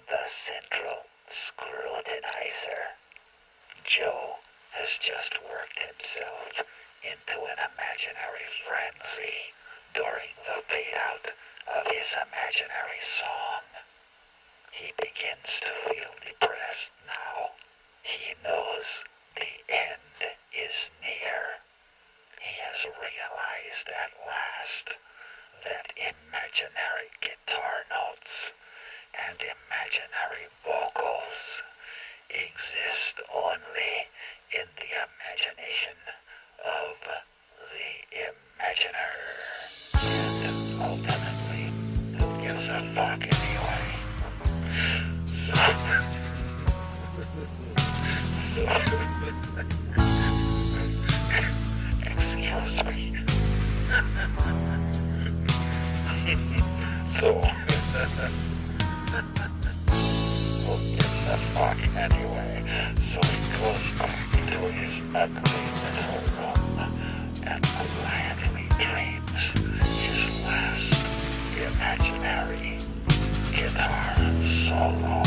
the central scrutinizer. Joe has just worked himself into an imaginary frenzy during the fade-out of his imaginary song. He begins to feel depressed now. He knows the end is near. He has realized at last that imaginary guitar notes and imaginary vocals exist only in the imagination of the imaginer. And ultimately, who gives a fuck anyway? Excuse me. So, who gives a fuck anyway? So he goes back to his ugly little room and quietly dreams his last imaginary guitar solo.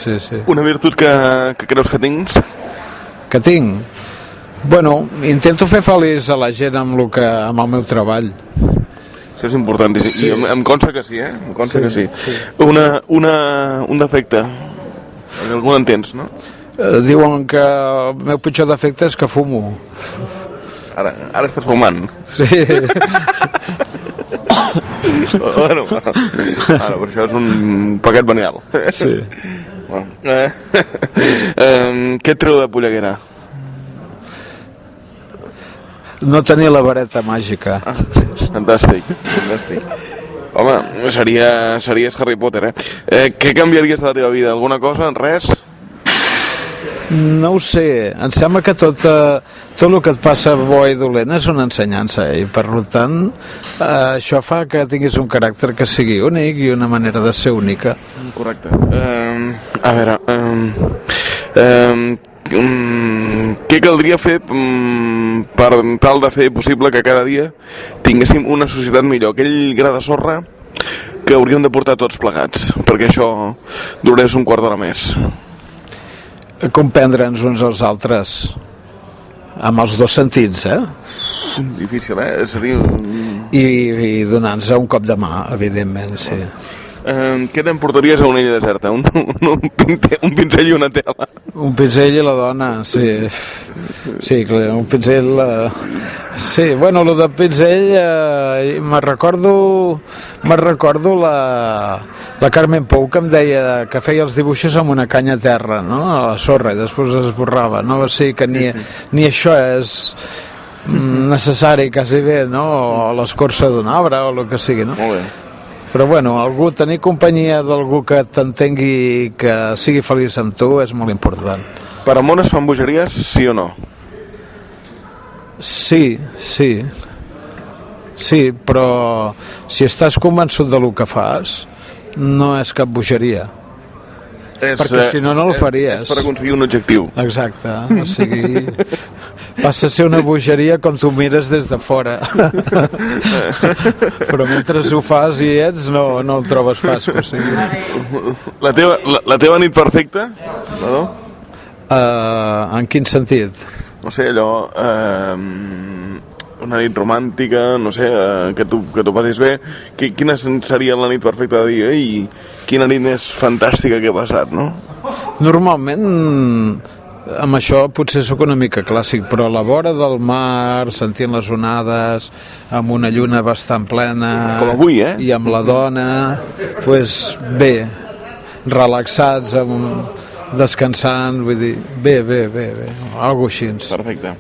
Sí, sí. Una virtut que creus que tens? Que tinc? Bueno, intento fer feliç a la gent amb el meu treball. Això és important, sí. I em consta que sí, Em consta que sí. Un defecte. Algun en tens, no? Diuen que el meu pitjor defecte és que fumo. Ara estàs fumant. Sí. Bueno, ara, per això és un paquet venial. Sí. Què et treu de polleguera? No tenir la vareta màgica. Fantàstic. Home, series Harry Potter, Què canviaries de la teva vida? Alguna cosa? Res? No ho sé, em sembla que tot el que et passa bo i dolent és una ensenyança, i per tant això fa que tinguis un caràcter que sigui únic i una manera de ser única. Correcte. A veure, què caldria fer per tal de fer possible que cada dia tinguéssim una societat millor, aquell gra de sorra que hauríem de portar tots plegats, perquè això durés un quart d'hora més. Comprendre'ns uns als altres, amb els dos sentits, Difícil, És a dir... I donar-nos un cop de mà, evidentment, sí. Què t'emportaries a una illa deserta? Un pinzell i una tela? Un pinzell i la dona, sí. Sí, clar, un pinzell... Sí, bueno, lo del pinzell me recordo la Carmen Pou, que em deia que feia els dibuixos amb una canya a terra, no? A la sorra, i després es esborrava, no? O sigui que ni això és necessari, quasi bé, no? O l'escorça d'un arbre, o el que sigui, no? Molt bé. Però bueno, tenir companyia d'algú que t'entengui, que sigui feliç amb tu, és molt important. Per amor es fan bogeries, sí o no? Sí, però si estàs convençut de lo que fas, no és cap bogeria. Perquè si no, no el faries. És per aconseguir un objectiu. Exacte, o sigui, passa a ser una bogeria com tu mires des de fora. Però mentre ho fas i ets, no ho trobes fàcil. O sigui. La teva nit perfecta? No? En quin sentit? No sé, allò... una nit romàntica, no sé, que tu passis bé. Quina seria la nit perfecta de dir, ei, quina nit més fantàstica que he passat, no? Normalment, amb això potser sóc una mica clàssic, però a la vora del mar, sentint les onades, amb una lluna bastant plena... Com avui, I amb la dona, pues bé, relaxats, descansant, vull dir, bé, algo així. Perfecte.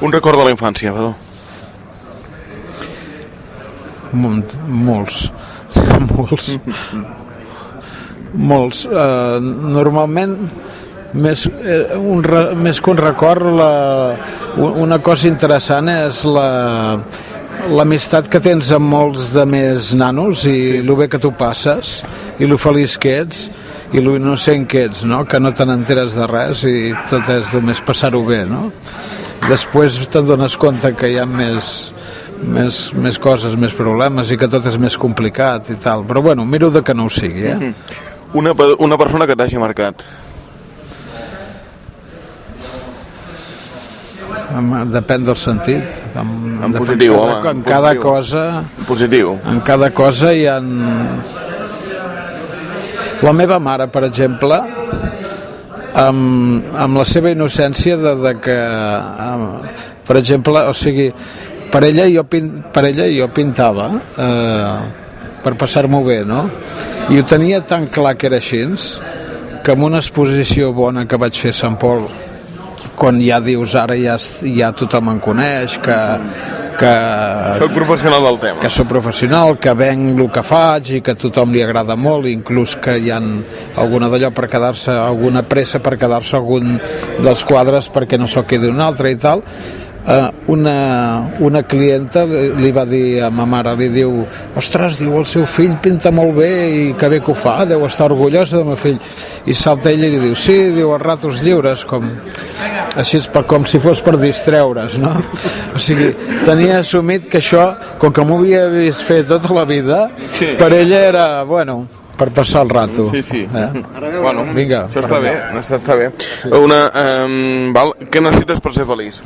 Un record de la infància, Badó. Molts. Molts. Normalment, més que un record, una cosa interessant és l'amistat que tens amb molts de més nanos i el bé que tu passes i el feliç que ets i lo innocent que ets, no? Que no te n'enteres de res i tot és només passar-ho bé, no? Després te'n dones compte que hi ha més coses, més problemes i que tot és més complicat i tal, però bueno, miro de que no ho sigui, eh? Una persona que t'hagi marcat. Depèn del sentit. En positiu, home. En cada cosa... En positiu. En cada cosa hi ha... La meva mare, per exemple, amb la seva innocència de que, per exemple, o sigui, per ella jo pintava per passar-m'ho bé, no? I ho tenia tan clar que era així, que en una exposició bona que vaig fer a Sant Pol, quan ja dius ara ja tothom em coneix, que soc professional del tema. Que soc professional, que venc el que faig i que a tothom li agrada molt, inclús que hi ha alguna d'allò per quedar-se, alguna pressa per quedar-se algun dels quadres perquè no se'l quedi un altre i tal. Una clienta li va dir a ma mare, li diu, ostres, diu, el seu fill pinta molt bé i que bé que ho fa, deu estar orgullosa del meu fill. I salta ella i li diu, sí, diu, els ratos lliures, així com si fos per distreure's, no? O sigui, tenia assumit que això, com que m'ho havia vist fer tota la vida, per ella era, bueno, per passar el rato. Sí. Bueno, vinga. Això està bé. Sí. Què necessites per ser feliç?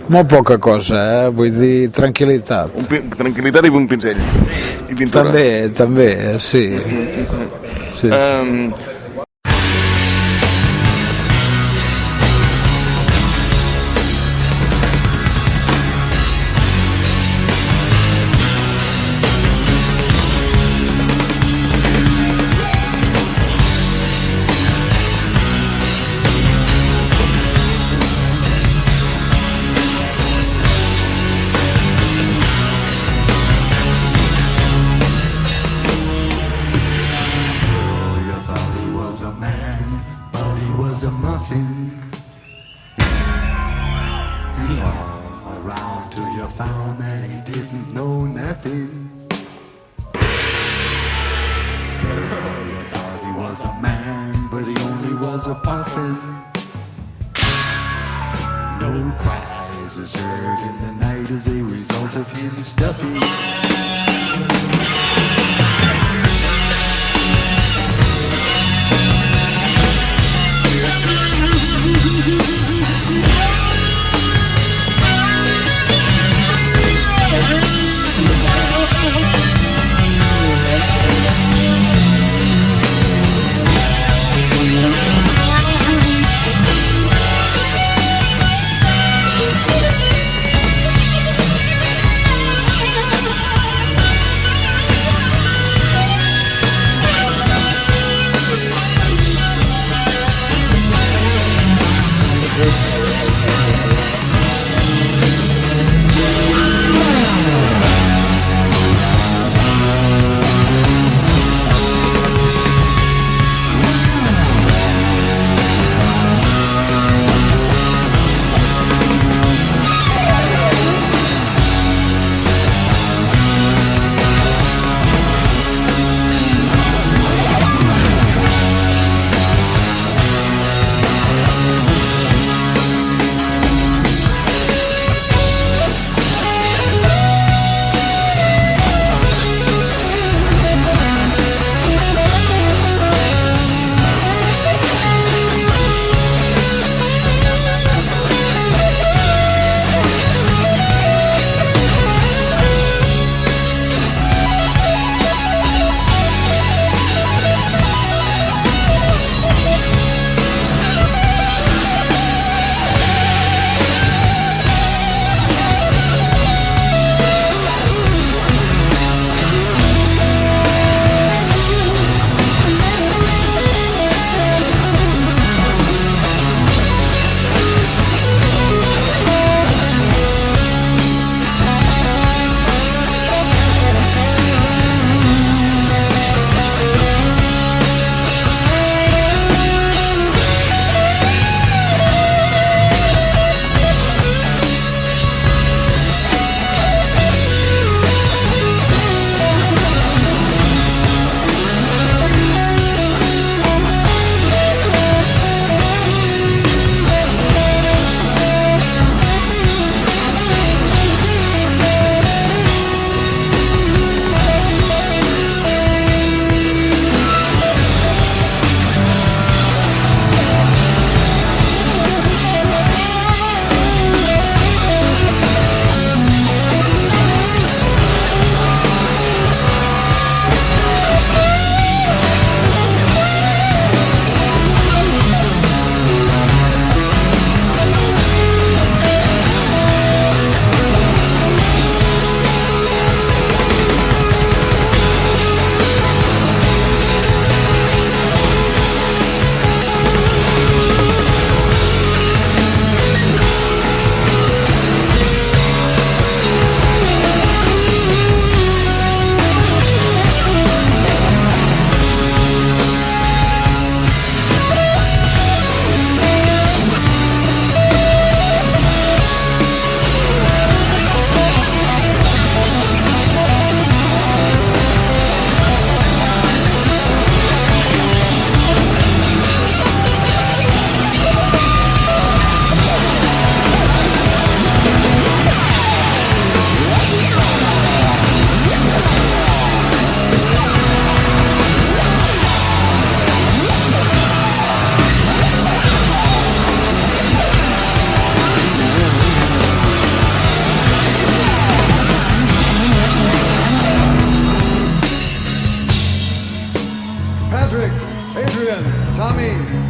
Molt poca cosa, vull dir, tranquil·litat. Tranquil·litat i un pinzell. I pintura. També, sí. Sí.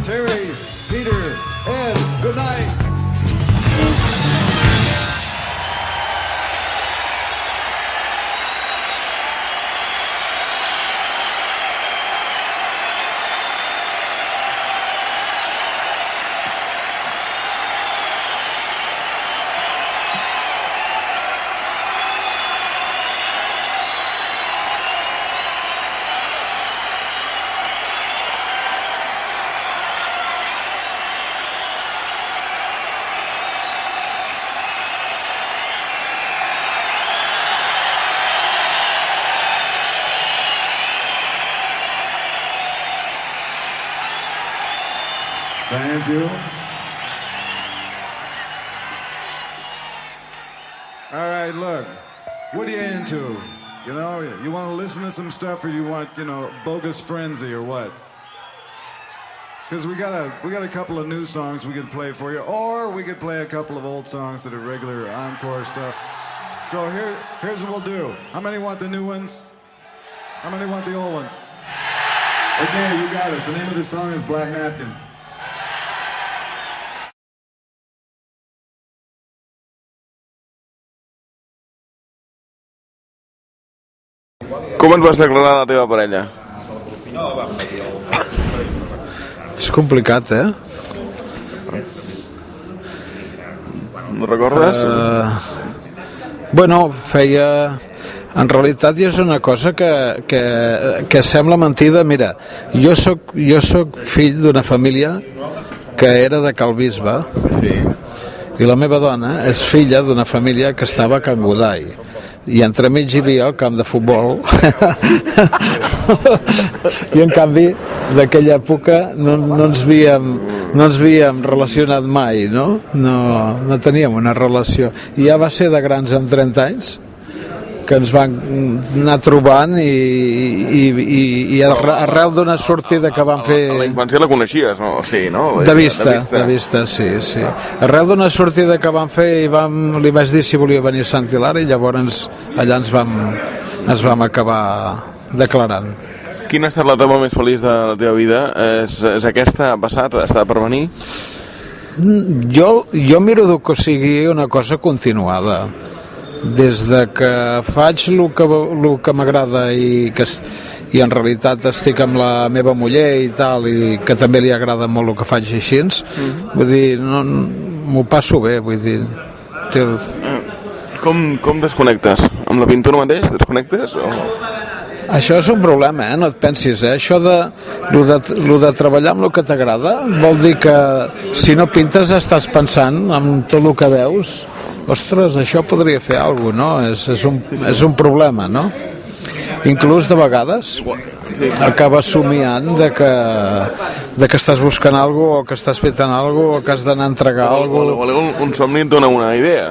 Terry, Peter, Ed, good night. Thank you. All right, look, what are you into? You know, you want to listen to some stuff, or you want, bogus frenzy, or what? Because we got a couple of new songs we could play for you, or we could play a couple of old songs that are regular encore stuff. So here's what we'll do. How many want the new ones? How many want the old ones? Okay, you got it. The name of the song is Black Napkins. Com ens vas declarar la teva parella? És complicat, No recordes? Bueno, feia... En realitat és una cosa que sembla mentida. Mira, jo soc fill d'una família que era de Calbisbe, i la meva dona és filla d'una família que estava a Can Godall, i entremig hi havia el camp de futbol i en canvi d'aquella època no ens havíem relacionat mai, no teníem una relació, i ja va ser de grans amb 30 anys que ens van anar trobant i arrel d'una sortida que vam fer... A la infància la coneixies, no? Sí, no? De vista, sí. Arrel d'una sortida que vam fer li vaig dir si volia venir a Sant Hilari, i llavors allà ens vam acabar declarant. Quina ha estat l'etapa més feliç de la teva vida? És aquesta passat? Està per venir? Jo miro que sigui una cosa continuada. Des de que faig el que m'agrada i en realitat estic amb la meva muller i tal, i que també li agrada molt el que faig així, vull dir, m'ho passo bé, vull dir. Com desconnectes? Amb la pintura mateix desconnectes? Això és un problema, no et pensis, Això de treballar amb el que t'agrada vol dir que si no pintes estàs pensant en tot el que veus. Ostres, això podria fer alguna cosa, no? És un problema, no? Inclús de vegades acabes somiant de que estàs buscant alguna cosa, o que estàs fent alguna cosa, o que has d'anar a entregar alguna cosa. Un somni et dona una idea.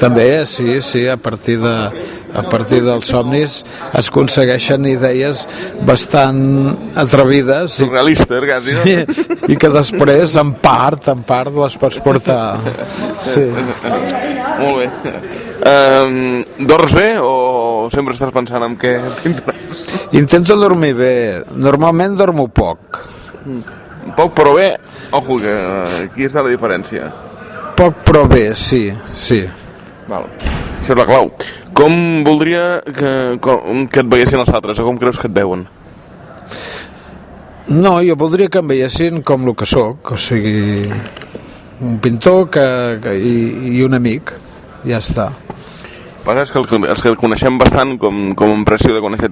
També, sí, a partir dels somnis es aconsegueixen idees bastant atrevides. Surrealistes, quasi, no? Sí, i que després, en part, les pots portar. Sí. Molt bé. Dors bé o sempre estàs pensant en què pintaràs? Intento dormir bé. Normalment dormo poc. Poc però bé? Ojo, que aquí està la diferència. Poc però bé, sí. Val. Això és la clau. Com voldria que et veiessin els altres, o com creus que et veuen? No, jo voldria que em veiessin com el que sóc, o sigui, un pintor i un amic, ja està. És que els que el coneixem bastant, com a impressió de conèixer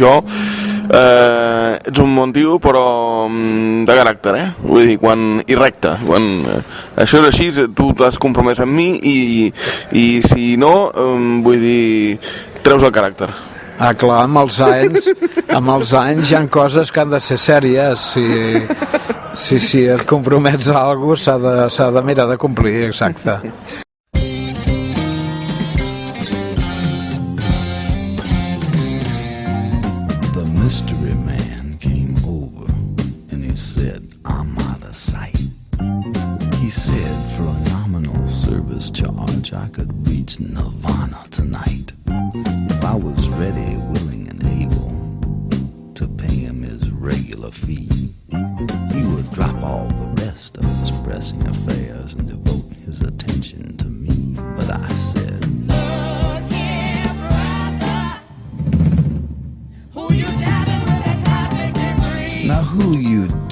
jo, ets un bon tio, però de caràcter, vull dir, i recte. Quan això és així, tu t'has compromès amb mi i si no, vull dir, treus el caràcter. Ah, clar, amb els anys hi ha coses que han de ser sèries. Si et compromets a alguna cosa s'ha de mirar de complir, exacte. The mystery man came over and he said, I'm out of sight. He said for a nominal service charge I could reach Nirvana tonight. If I was ready, willing, and able to pay him his regular fee, he would drop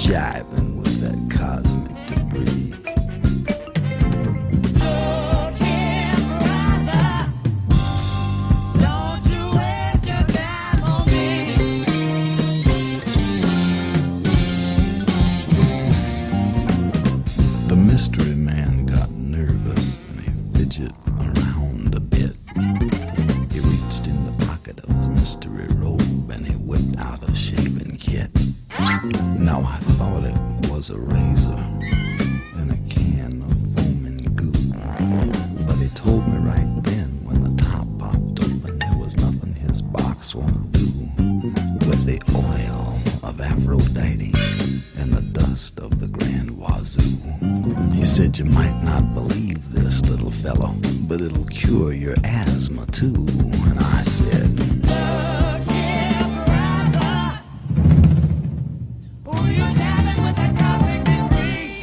jiving with that cosmic debris. The mystery man got nervous and he fidgeted around a bit. He reached in the pocket of his mystery robe and he whipped out a shaving kit. Now I thought it was a razor and a can of foaming goo, but he told me right then when the top popped open there was nothing his box won't do. With the oil of Aphrodite and the dust of the Grand Wazoo. He said, you might not believe this, little fellow, but it'll cure your asthma too. And I said,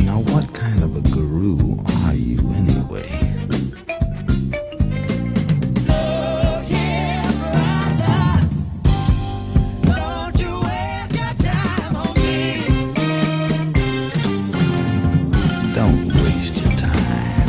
now what kind of a guru are you anyway? Don't waste your time.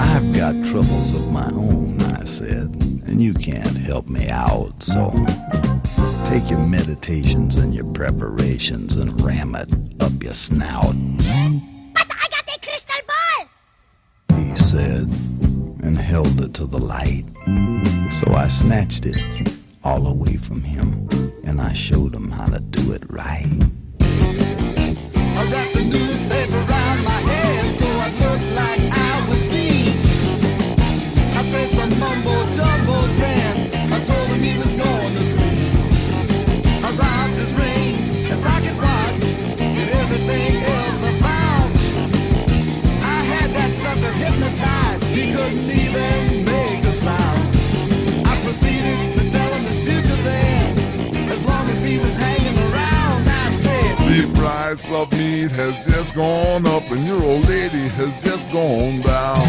I've got troubles of my own, I said, and you can't help me out, so take your meditations and your preparations and ram it up your snout, But I got a crystal ball! he said, and held it to the light. So I snatched it all away from him, and I showed him how to do it right. I wrapped the newspaper around my head so I looked like I was deep. I said some mumbo jumbo then. I told him he was going to sleep. I robbed his rings and rocket rods and everything else I found. I had that sucker hypnotized. He couldn't even make a sound. I proceeded to tell him his future then. As long as he was hanging around, I said, The price of meat has just gone up and your old lady has just gone down.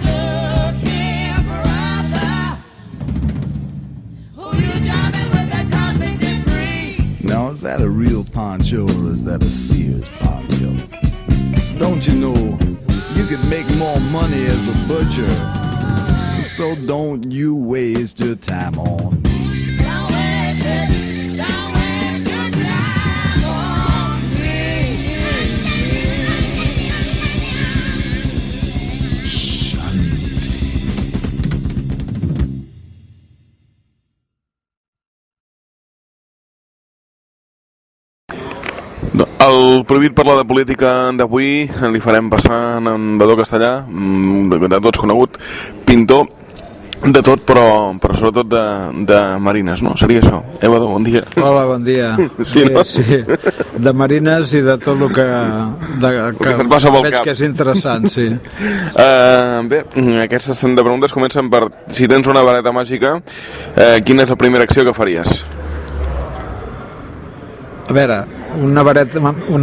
Look here, brother. Who you driving with that cosmic debris? Now, is that a real poncho or is that a Sears poncho? Don't you know you can make more money as a butcher? So don't you waste your time on me. Don't waste it. Don't waste your time on me. El prohibit parlar de política d'avui li farem passar en Badó Castellà, de tots conegut, pintor de tot, però sobretot de marines, no? Seria això. Badó, bon dia. Hola, bon dia. Sí, no? Sí. De marines i de tot el que et passa pel veig cap. que és interessant, sí. Bé, aquestes de preguntes comencen per si tens una vareta màgica, quina és la primera acció que faries? A veure, una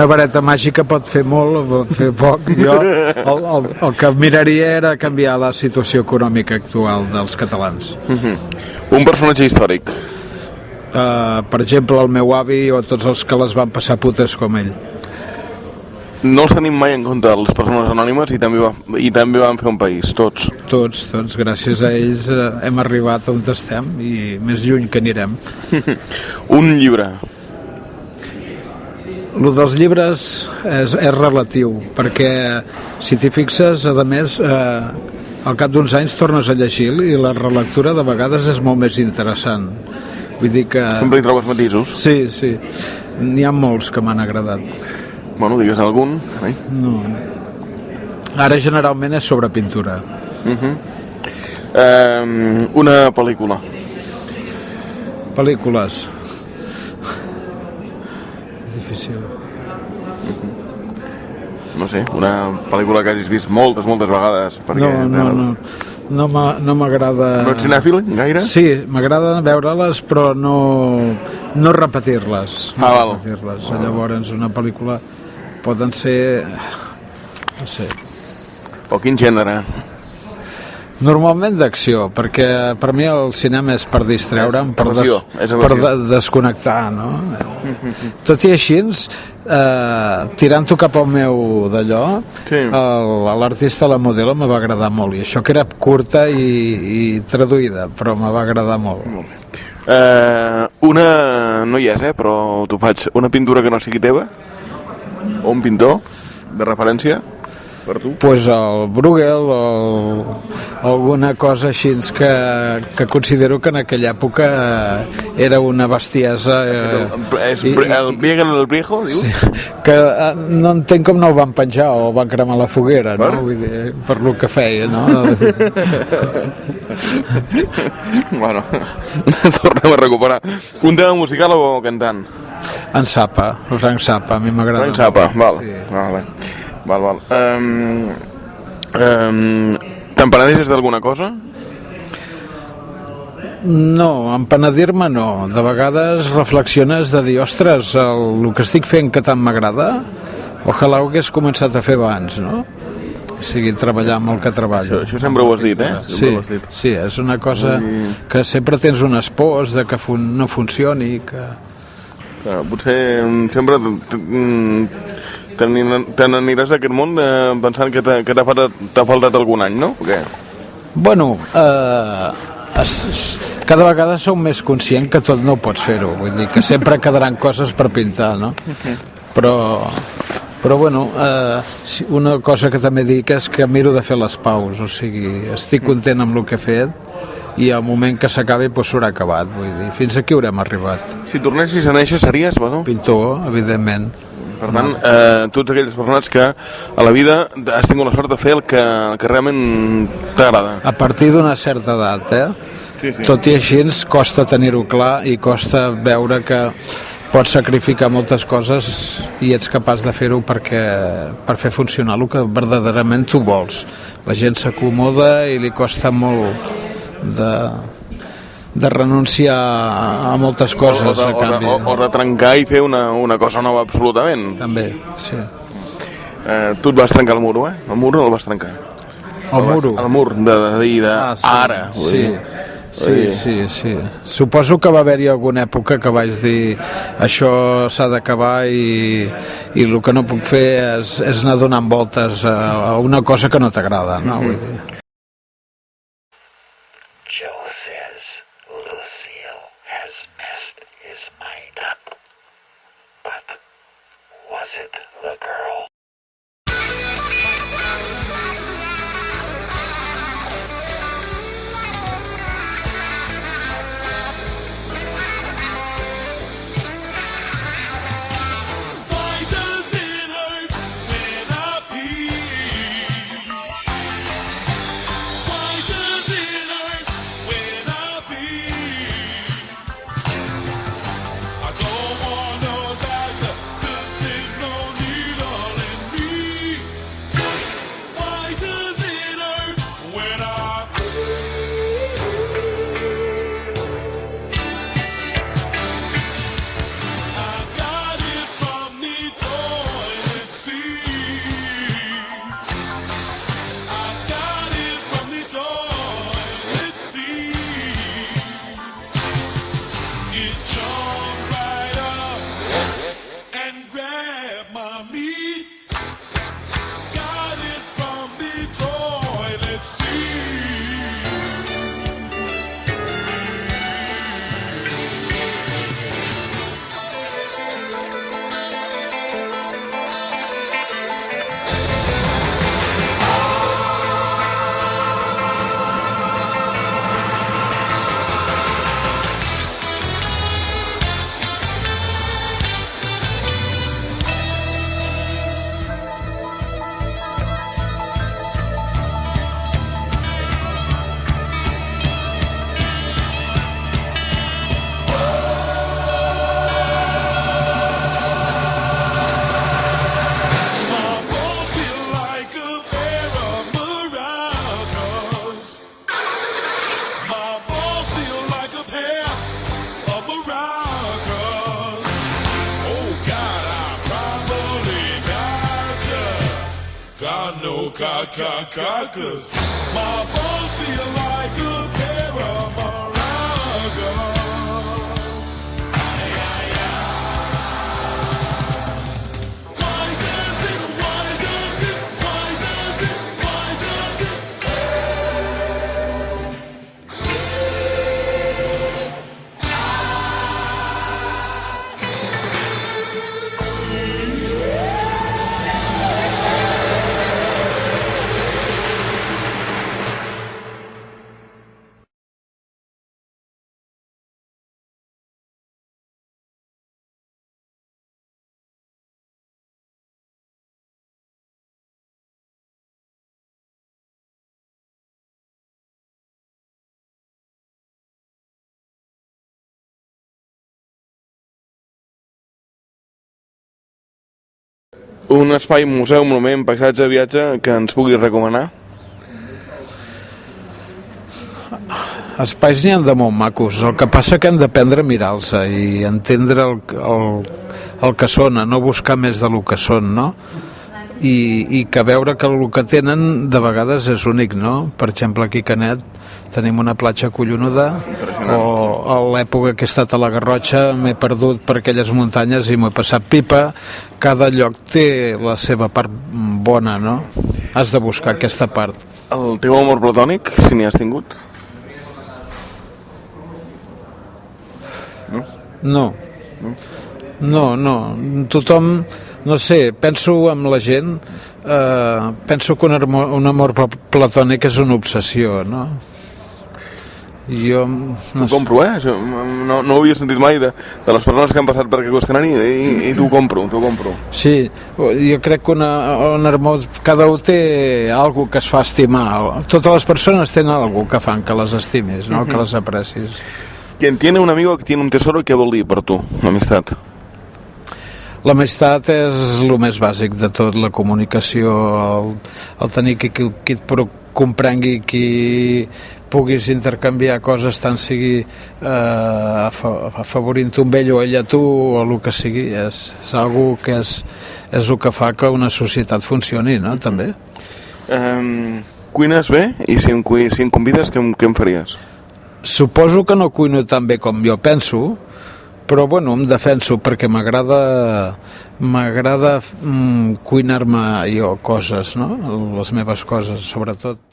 vareta màgica pot fer molt o pot fer poc. Jo el que miraria era canviar la situació econòmica actual dels catalans. Un personatge històric. Per exemple, el meu avi o tots els que les van passar putes com ell. No els tenim mai en compte, les persones anònimes, i també van fer un país, tots. Tots, gràcies a ells hem arribat on estem i més lluny que anirem. Un llibre. Lo dels llibres és relatiu, perquè si t'hi fixes, a més, al cap d'uns anys tornes a llegir i la relectura de vegades és molt més interessant. Vull dir que... Sempre hi trobes matisos. Sí. N'hi ha molts que m'han agradat. Bueno, digues algun. No. Ara generalment és sobre pintura. Una pel·lícula. Pel·lícules. Difícil. No sé, una pel·lícula que hagis vist moltes vegades. Perquè No m'agrada... No ets cinèfil, gaire? Sí, m'agrada veure-les, però no repetir-les. Val. Repetir-les. Llavors, una pel·lícula poden ser... No sé. O quin gènere? Normalment d'acció, perquè per mi el cinema és per distreure'm, per desconnectar, no? Tot i així, tirant-ho cap al meu d'allò, l'artista La Modelo me va agradar molt, i això que era curta i traduïda, però me va agradar molt. No hi és, però t'ho faig. Una pintura que no sigui teva? O un pintor de referència? Per tu? Pues el Bruegel o alguna cosa així que considero que en aquella època era una bestiesa. El Bruegel el Viejo, dius? Sí, que no entenc com no el van penjar o el van cremar a la foguera, no? Vull dir, per lo que feia, no? Bueno, tornem a recuperar. Un tema musical o cantant? En Zappa, el Frank Zappa, a mi m'agrada. Frank Zappa, val. Sí. Val. T'empenedes d'alguna cosa? No, empenedir-me no. De vegades reflexiones de dir, ostres, el que estic fent que tant m'agrada, ojalà ho hagués començat a fer abans, no? O sigui, treballar amb el que treballo. Això sempre ho has dit, Sí, és una cosa que sempre tens unes pors de que no funcioni, que... Potser sempre te n'aniràs d'aquest món pensant que t'ha faltat algun any, no? O què? Bueno, cada vegada som més conscient que tot no ho pots fer-ho, vull dir que sempre quedaran coses per pintar, no? Però bueno, una cosa que també dic és que miro de fer les paus, o sigui, estic content amb el que he fet i al moment que s'acabi doncs s'haurà acabat, vull dir, fins aquí haurem arribat. Si tornessis a néixer series, Badó? Pintor, evidentment. Per tant, tots aquells persones que a la vida has tingut la sort de fer el que realment t'agrada. A partir d'una certa edat, Sí. Tot i així ens costa tenir-ho clar i costa veure que pots sacrificar moltes coses i ets capaç de fer-ho per fer funcionar el que verdaderament tu vols. La gent s'acomoda i li costa molt de renunciar a moltes coses a canvi. O de trencar i fer una cosa nova absolutament. També, sí. Tu et vas trencar el mur, El mur no el vas trencar? El mur? El mur de dir ara. Sí. Suposo que va haver-hi alguna època que vaig dir això s'ha d'acabar i el que no puc fer és anar donant voltes a una cosa que no t'agrada, no? Vull dir. Joe says Lucille has messed his mind up. But was it the girl? Why does it hurt when I pee? Why does it hurt when I pee? I don't want no doctor to stick no needle in me. know, cause my bones feel like a pair of maracas. Why does it, why does it, why does it, why does it? Un espai, museu, monument, paisatge, viatge que ens puguis recomanar? Espais n'hi ha de molt macos, el que passa que hem d'aprendre a mirar-los i entendre el que són, a no buscar més de lo que són, no? I que veure que el que tenen de vegades és únic, no? Per exemple, aquí a Canet tenim una platja collonuda, o a l'època que he estat a la Garrotxa m'he perdut per aquelles muntanyes i m'ho he passat pipa. Cada lloc té la seva part bona, no? Has de buscar aquesta part. El teu amor platònic, si n'hi has tingut? No. Tothom, no sé, penso amb la gent, penso que un amor platònic és una obsessió, no? Jo T'ho compro, no ho havia sentit mai de les persones que han passat per aquest qüestionari i t'ho compro. Sí, jo crec que un amor, cada un té algo que es fa estimar. Totes les persones tenen algo que fan que les estimis, no? Que les aprecis. Quien tiene un amigo que tiene un tesoro, què vol dir per tu, l'amistat? L'amistat és el més bàsic de tot, la comunicació, el tenir qui et comprengui, qui puguis intercanviar coses, tant sigui afavorint un ell o ell a tu o el que sigui, és algo que és el que fa que una societat funcioni, no? També. Cuines bé? I si em convides, què em faries? Suposo que no cuino tan bé com jo penso, però bueno, em defenso perquè m'agrada cuinar-me jo coses, no? Les meves coses, sobretot.